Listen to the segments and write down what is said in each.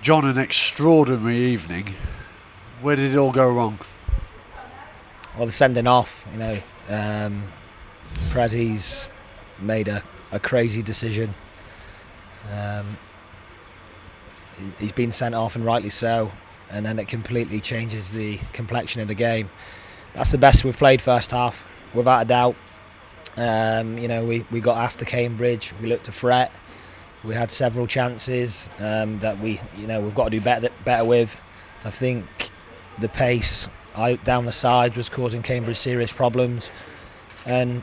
John, an extraordinary evening. Where did it all go wrong? Well, the sending off, Prezzi's made a crazy decision. He's been sent off, and rightly so, and then it completely changes the complexion of the game. That's the best we've played first half, without a doubt. We got after Cambridge, we looked to fret. We had several chances that we've got to do better with. I think the pace down the side was causing Cambridge serious problems, and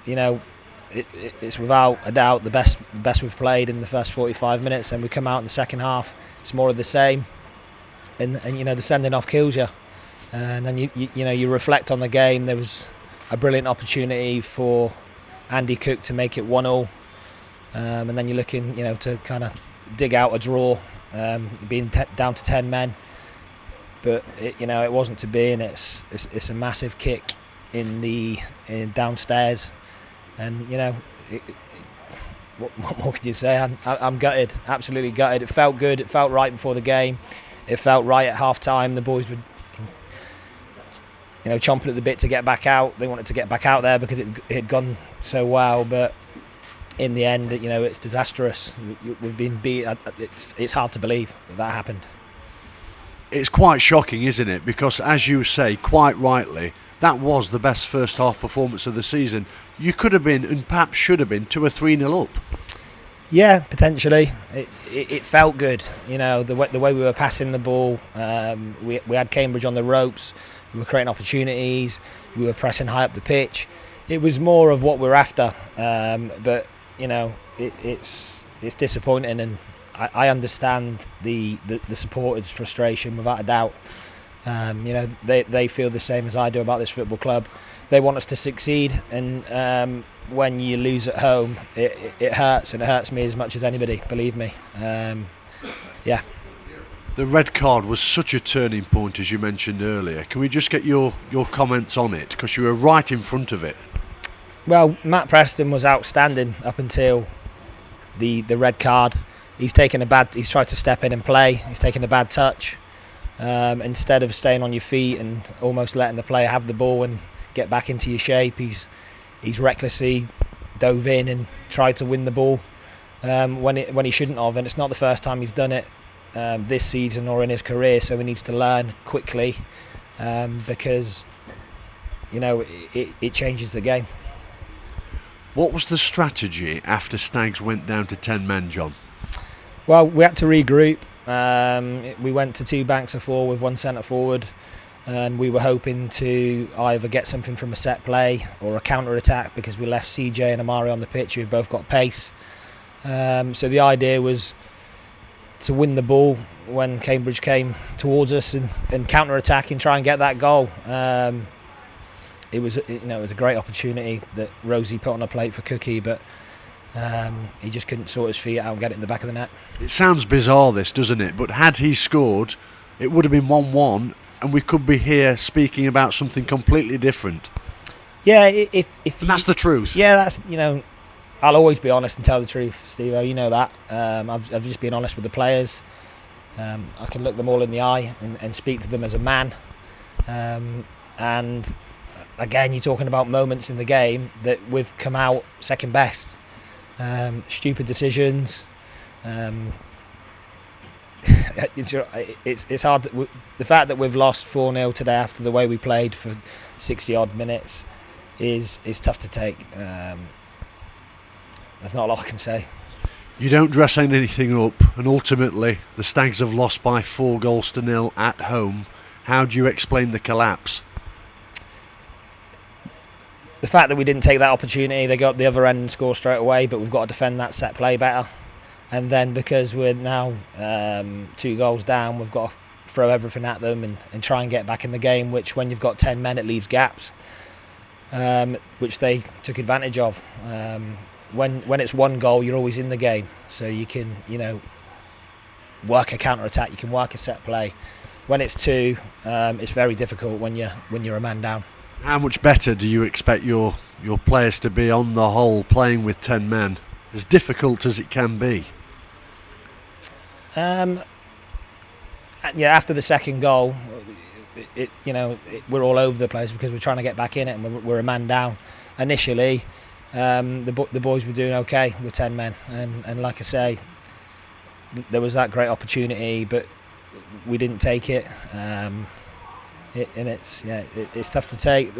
it's without a doubt the best we've played in the first 45 minutes. And we come out in the second half, it's more of the same, and the sending off kills you. And then you reflect on the game. There was a brilliant opportunity for Andy Cook to make it 1-1. And then you're looking, to kind of dig out a draw, being down to 10 men. But it wasn't to be, and it's a massive kick in downstairs. And what more could you say? I'm gutted, absolutely gutted. It felt good. It felt right before the game. It felt right at half time. The boys were, chomping at the bit to get back out. They wanted to get back out there because it had gone so well, but in the end, it's disastrous. We've been beat. It's hard to believe that happened. It's quite shocking, isn't it? Because, as you say, quite rightly, that was the best first half performance of the season. You could have been, and perhaps should have been, 2 or 3-0 up. Yeah, potentially. It felt good. The way we were passing the ball. We had Cambridge on the ropes. We were creating opportunities. We were pressing high up the pitch. It was more of what we're after, but it's disappointing, and I understand the supporters' frustration without a doubt. They feel the same as I do about this football club. They want us to succeed, and when you lose at home, it hurts, and it hurts me as much as anybody. Believe me. Yeah. The red card was such a turning point, as you mentioned earlier. Can we just get your comments on it, because you were right in front of it? Well, Matt Preston was outstanding up until the red card. He's tried to step in and play. He's taken a bad touch. Instead of staying on your feet and almost letting the player have the ball and get back into your shape, he's recklessly dove in and tried to win the ball when he shouldn't have. And it's not the first time he's done it this season or in his career. So he needs to learn quickly because it changes the game. What was the strategy after Stags went down to 10 men, John? Well, we had to regroup. We went to 2 banks of 4 with 1 centre forward, and we were hoping to either get something from a set play or a counter attack, because we left CJ and Amari on the pitch, who've both got pace. So the idea was to win the ball when Cambridge came towards us and counter attack and try and get that goal. It was a great opportunity that Rosie put on a plate for Cookie, but he just couldn't sort his feet out and get it in the back of the net. It sounds bizarre, this, doesn't it? But had he scored, it would have been 1-1, and we could be here speaking about something completely different. Yeah, if that's the truth. Yeah, that's I'll always be honest and tell the truth, Steve-O. You know that. I've just been honest with the players. I can look them all in the eye and speak to them as a man. And again, you're talking about moments in the game that we've come out second best. Stupid decisions. It's hard. The fact that we've lost 4-0 today after the way we played for 60 odd minutes is tough to take. There's not a lot I can say. You don't dress anything up, and ultimately the Stags have lost by 4-0 at home. How do you explain the collapse? The fact that we didn't take that opportunity, they go up the other end and score straight away, but we've got to defend that set play better. And then because we're now 2 goals down, we've got to throw everything at them and try and get back in the game, which when you've got 10 men, it leaves gaps, which they took advantage of. When it's 1 goal, you're always in the game. So you can, work a counter-attack, you can work a set play. When it's 2, it's very difficult when you're a man down. How much better do you expect your players to be on the whole playing with 10 men? As difficult as it can be. yeah, after the second goal, we're all over the place because we're trying to get back in it, and we're a man down. Initially, the boys were doing okay with 10 men, and like I say, there was that great opportunity, but we didn't take it. It's tough to take.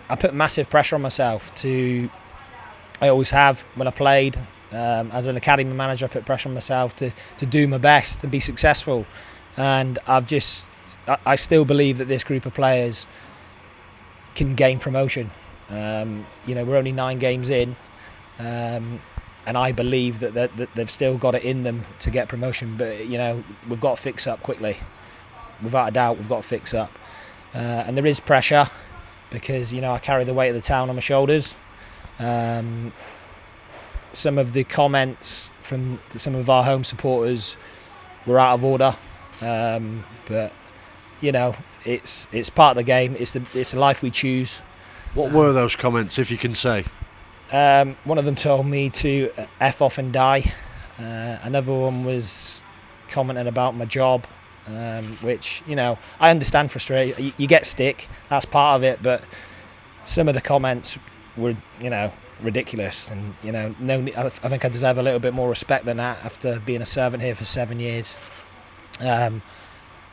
I put massive pressure on myself I always have when I played. As an academy manager, I put pressure on myself to do my best and be successful. And I still believe that this group of players can gain promotion. We're only 9 games in, and I believe that they've still got it in them to get promotion. But we've got to fix up quickly. Without a doubt, we've got to fix up. And there is pressure because I carry the weight of the town on my shoulders. Some of the comments from some of our home supporters were out of order, but it's part of the game. It's the life we choose. What were those comments, if you can say? One of them told me to F off and die. Another one was commenting about my job, which I understand frustration. You get stick, that's part of it, but some of the comments were ridiculous, and I think I deserve a little bit more respect than that after being a servant here for 7 years. But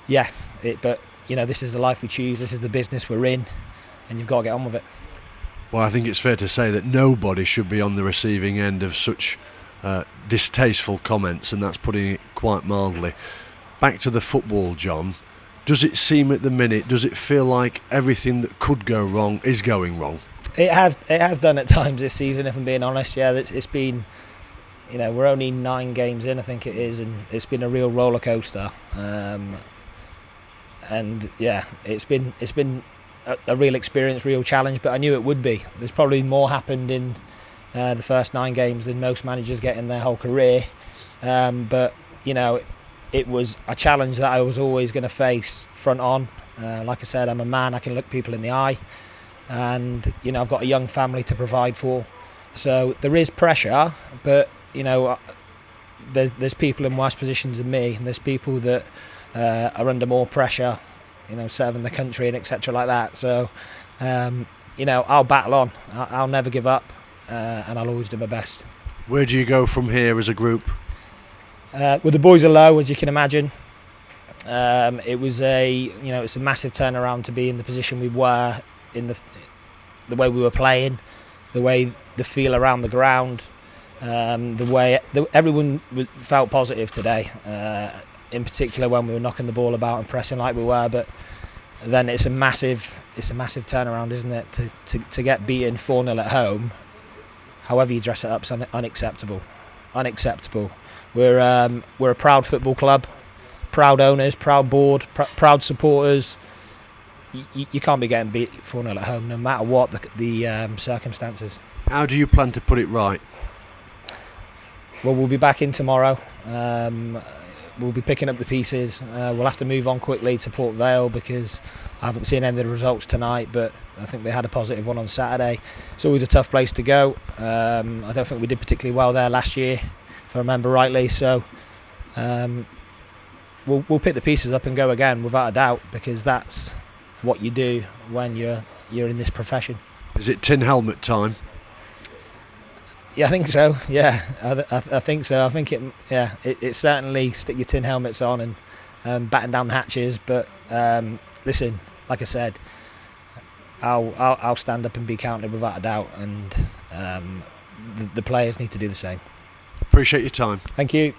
this is the life we choose, this is the business we're in, and you've got to get on with it. Well, I think it's fair to say that nobody should be on the receiving end of such distasteful comments, and that's putting it quite mildly. Back to the football, John. Does it seem at the minute, does it feel like everything that could go wrong is going wrong? It has done at times this season, if I'm being honest. Yeah, it's been, we're only 9 games in, I think it is, and it's been a real roller coaster. And yeah, it's been a real experience, real challenge. But I knew it would be. There's probably more happened in the first 9 games than most managers get in their whole career. But it was a challenge that I was always going to face front on. Like I said, I'm a man. I can look people in the eye. And I've got a young family to provide for, so there is pressure. But there's people in worse positions than me, and there's people that are under more pressure, serving the country and etc. like that. So I'll battle on. I'll never give up, and I'll always do my best. Where do you go from here as a group? Well, the boys are low, as you can imagine. It was it's a massive turnaround to be in the position we were in, the way we were playing, the feel around the ground, the way everyone felt positive today. In particular, when we were knocking the ball about and pressing like we were. But then it's a massive turnaround, isn't it? To get beaten 4-0 at home, however you dress it up, is unacceptable. Unacceptable. We're a proud football club, proud owners, proud board, proud supporters. You can't be getting beat 4-0 at home, no matter what the circumstances. How do you plan to put it right? Well, we'll be back in tomorrow. We'll be picking up the pieces. We'll have to move on quickly to Port Vale because I haven't seen any of the results tonight, but I think they had a positive one on Saturday. It's always a tough place to go. I don't think we did particularly well there last year, if I remember rightly. So we'll pick the pieces up and go again, without a doubt, because that's what you do when you're in this profession. Is it tin helmet time? Yeah, I think so. Yeah, I think so. I think it's certainly stick your tin helmets on and batten down the hatches. But listen, like I said, I'll stand up and be counted without a doubt, and the players need to do the same. Appreciate your time. Thank you.